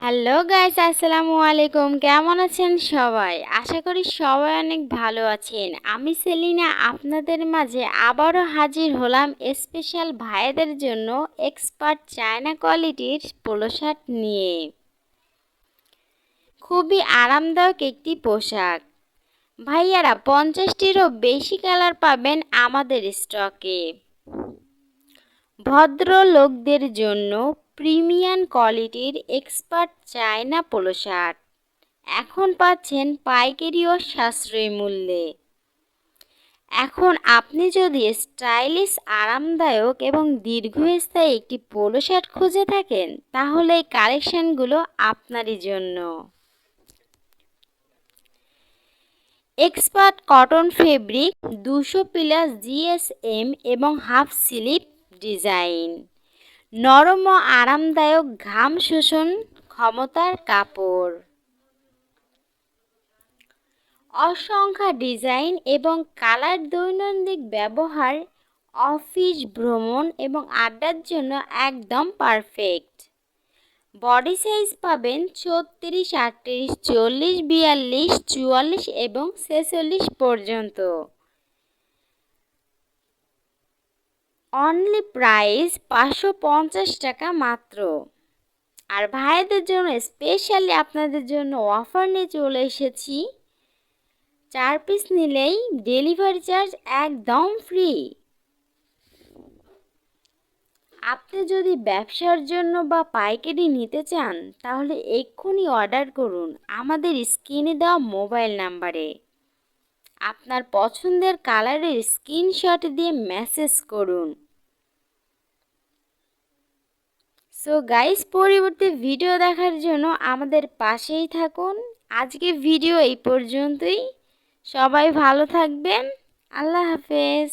Hello guys, আসসালামু আলাইকুম। কেমন আছেন সবাই? আশা করি সবাই অনেক ভালো আছেন। আমি সেলিনা আপনাদের মাঝে আবারও হাজির হলাম স্পেশাল ভাইদের জন্য এক্সপার্ট চায়না কোয়ালিটির পোলো শার্ট নিয়ে। খুবই আরামদায়ক একটি পোশাক। ভাইয়ারা 50টিরও বেশি কালার পাবেন আমাদের স্টকে। ভদ্রলোকদের জন্য প্রিমিয়াম কোয়ালিটির এক্সপার্ট চায়না পোলো শার্ট এখন পাচ্ছেন পাইকারি ও সাশ্রয়ী মূল্যে। এখন আপনি যদি স্টাইলিশ, আরামদায়ক এবং দীর্ঘস্থায়ী একটি পোলো শার্ট খুঁজে থাকেন, তাহলে এই কালেকশনগুলো আপনারই জন্য। এক্সপার্ট কটন ফেব্রিক, 200+ জিএসএম এবং হাফ স্লিভ ডিজাইন, নরম ও আরামদায়ক ঘাম শোষণ ক্ষমতার কাপড়, অসংখ্য ডিজাইন এবং কালার, দৈনন্দিন ব্যবহার, অফিস ভ্রমণ এবং আড্ডার জন্য একদম পারফেক্ট। বডি সাইজ পাবেন 36, 38, 40, 42, 44 এবং 46 পর্যন্ত। অনলি প্রাইস 550 টাকা মাত্র। আর ভাইদের জন্য স্পেশালি আপনাদের জন্য অফার নিয়ে চলে এসেছি। 4 পিস নিলেই ডেলিভারি চার্জ একদম ফ্রি। আপনি যদি ব্যবসার জন্য বা পাইকারি নিতে চান, তাহলে এক্ষুনি অর্ডার করুন আমাদের স্ক্রিনে দেওয়া মোবাইল নাম্বারে। আপনার পছন্দের কালারের স্ক্রিনশট দিয়ে মেসেজ করুন। সো গাইস, পরবর্তী ভিডিও দেখার জন্য আমাদের পাশেই থাকুন। আজকে ভিডিও এই পর্যন্তই। সবাই ভালো থাকবেন। আল্লাহ হাফেজ।